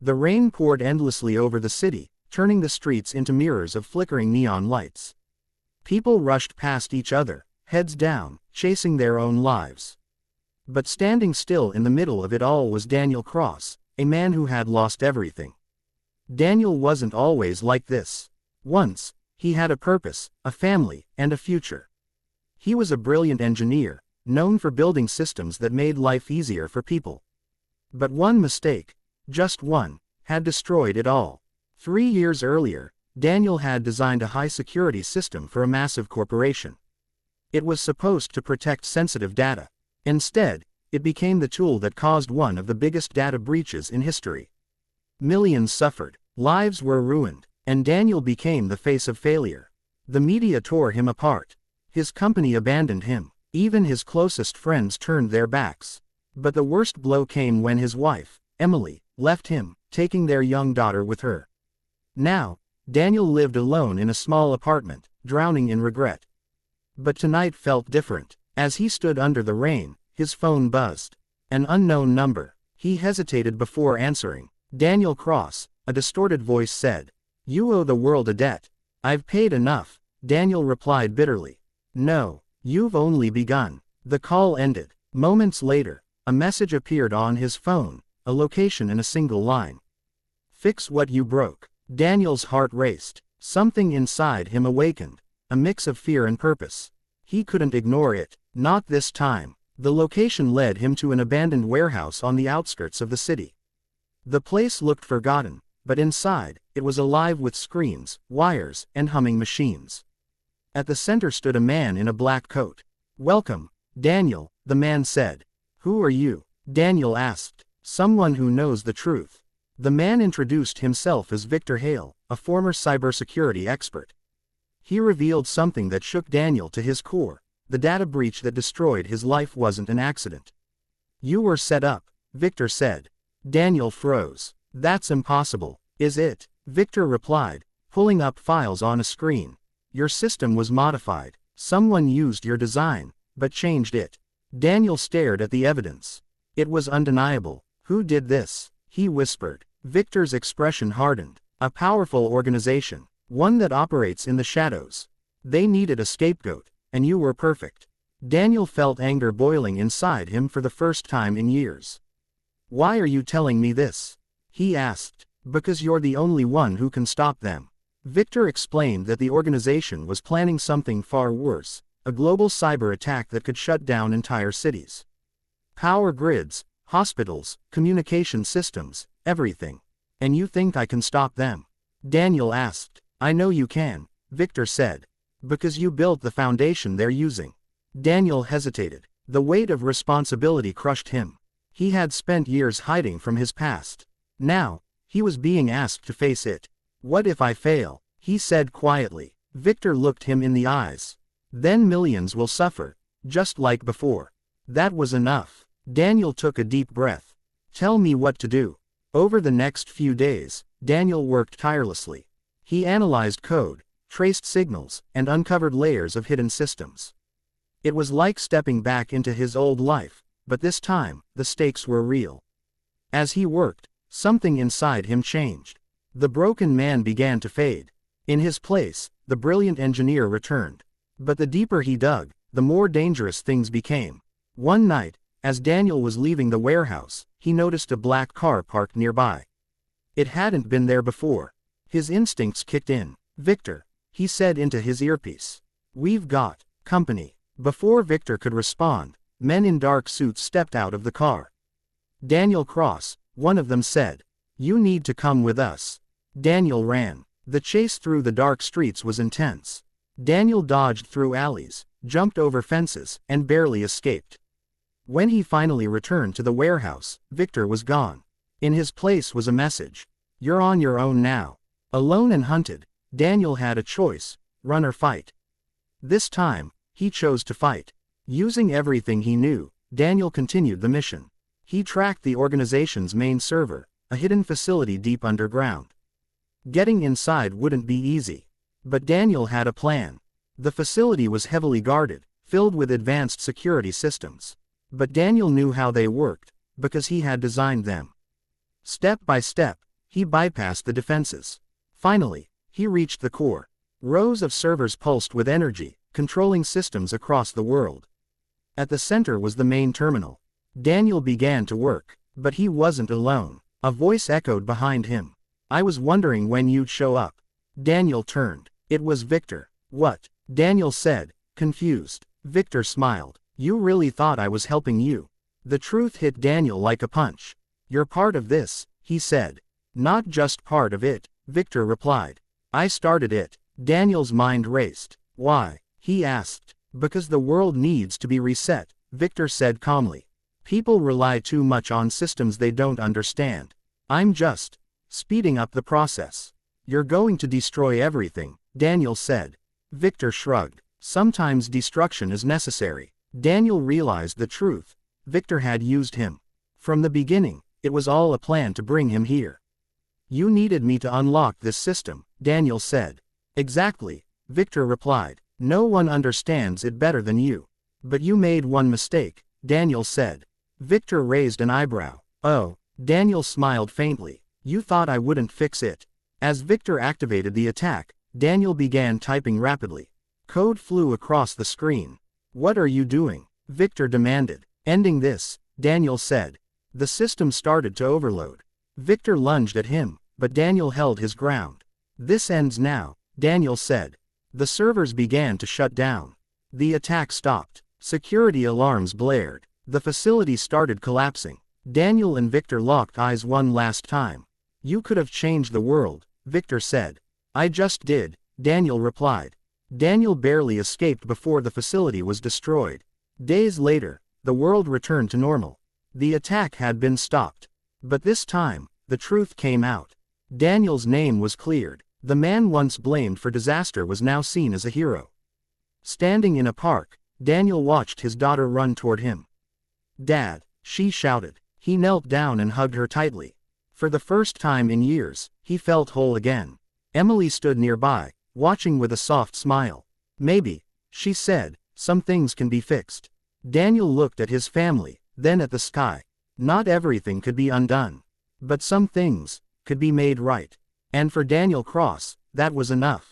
The rain poured endlessly over the city, turning the streets into mirrors of flickering neon lights. People rushed past each other, heads down, chasing their own lives. But standing still in the middle of it all was Daniel Cross, a man who had lost everything. Daniel wasn't always like this. Once, he had a purpose, a family, and a future. He was a brilliant engineer, known for building systems that made life easier for people. But one mistake, just one, had destroyed it all. 3 years earlier, Daniel had designed a high-security system for a massive corporation. It was supposed to protect sensitive data. Instead, it became the tool that caused one of the biggest data breaches in history. Millions suffered, lives were ruined, and Daniel became the face of failure. The media tore him apart. His company abandoned him. Even his closest friends turned their backs. But the worst blow came when his wife, Emily, left him, taking their young daughter with her. Now, Daniel lived alone in a small apartment, drowning in regret. But tonight felt different. As he stood under the rain, his phone buzzed. An unknown number. He hesitated before answering. Daniel Cross, a distorted voice said. "You owe the world a debt." "I've paid enough," Daniel replied bitterly. "No, you've only begun." The call ended. Moments later, a message appeared on his phone, a location in a single line. "Fix what you broke." Daniel's heart raced. Something inside him awakened, a mix of fear and purpose. He couldn't ignore it, not this time. The location led him to an abandoned warehouse on the outskirts of the city. The place looked forgotten, but inside, it was alive with screens, wires, and humming machines. At the center stood a man in a black coat. "Welcome, Daniel," the man said. "Who are you?" Daniel asked. "Someone who knows the truth." The man introduced himself as Victor Hale, a former cybersecurity expert. He revealed something that shook Daniel to his core. The data breach that destroyed his life wasn't an accident. "You were set up," Victor said. Daniel froze. "That's impossible, is it?" Victor replied, pulling up files on a screen. "Your system was modified. Someone used your design, but changed it." Daniel stared at the evidence. It was undeniable. "Who did this?" he whispered. Victor's expression hardened. "A powerful organization. One that operates in the shadows. They needed a scapegoat, and you were perfect." Daniel felt anger boiling inside him for the first time in years. "Why are you telling me this?" he asked. "Because you're the only one who can stop them." Victor explained that the organization was planning something far worse, a global cyber attack that could shut down entire cities. Power grids, hospitals, communication systems, everything. "And you think I can stop them?" Daniel asked. "I know you can," Victor said. "Because you built the foundation they're using." Daniel hesitated. The weight of responsibility crushed him. He had spent years hiding from his past. Now, he was being asked to face it. "What if I fail?" he said quietly. Victor looked him in the eyes. "Then millions will suffer, just like before." That was enough. Daniel took a deep breath. "Tell me what to do." Over the next few days, Daniel worked tirelessly. He analyzed code, traced signals, and uncovered layers of hidden systems. It was like stepping back into his old life, but this time, the stakes were real. As he worked, something inside him changed. The broken man began to fade. In his place, the brilliant engineer returned. But the deeper he dug, the more dangerous things became. One night, as Daniel was leaving the warehouse, he noticed a black car parked nearby. It hadn't been there before. His instincts kicked in. "Victor," he said into his earpiece. "We've got company." Before Victor could respond, men in dark suits stepped out of the car. "Daniel Cross," one of them said. "You need to come with us." Daniel ran. The chase through the dark streets was intense. Daniel dodged through alleys, jumped over fences, and barely escaped. When he finally returned to the warehouse, Victor was gone. In his place was a message. "You're on your own now." Alone and hunted, Daniel had a choice: run or fight. This time, he chose to fight. Using everything he knew, Daniel continued the mission. He tracked the organization's main server, a hidden facility deep underground. Getting inside wouldn't be easy. But Daniel had a plan. The facility was heavily guarded, filled with advanced security systems. But Daniel knew how they worked, because he had designed them. Step by step, He bypassed the defenses. Finally, he reached the core. Rows of servers pulsed with energy, controlling systems across the world. At the center was the main terminal. Daniel began to work, but he wasn't alone. A voice echoed behind him. I was wondering when you'd show up. Daniel turned. It was Victor. What? Daniel said, confused. Victor smiled. You really thought I was helping you. The truth hit Daniel like a punch. You're part of this, he said. Not just part of it, Victor replied. I started it. Daniel's mind raced. Why? He asked. Because the world needs to be reset, Victor said calmly. People rely too much on systems they don't understand. I'm just speeding up the process. You're going to destroy everything, Daniel said. Victor shrugged. Sometimes destruction is necessary. Daniel realized the truth. Victor had used him. From the beginning, it was all a plan to bring him here. You needed me to unlock this system, Daniel said. Exactly, Victor replied. No one understands it better than you. But you made one mistake, Daniel said. Victor raised an eyebrow. Oh, Daniel smiled faintly. You thought I wouldn't fix it. As Victor activated the attack, Daniel began typing rapidly. Code flew across the screen. What are you doing? Victor demanded. Ending this, Daniel said. The system started to overload. Victor lunged at him, but Daniel held his ground. This ends now, Daniel said. The servers began to shut down. The attack stopped. Security alarms blared. The facility started collapsing. Daniel and Victor locked eyes one last time. You could have changed the world, Victor said. I just did, Daniel replied. Daniel barely escaped before the facility was destroyed. Days later, the world returned to normal. The attack had been stopped. But this time, the truth came out. Daniel's name was cleared. The man once blamed for disaster was now seen as a hero. Standing in a park, Daniel watched his daughter run toward him. Dad, she shouted. He knelt down and hugged her tightly. For the first time in years, he felt whole again. Emily stood nearby, watching with a soft smile. Maybe, she said, some things can be fixed. Daniel looked at his family, then at the sky. Not everything could be undone. But some things could be made right. And for Daniel Cross, that was enough.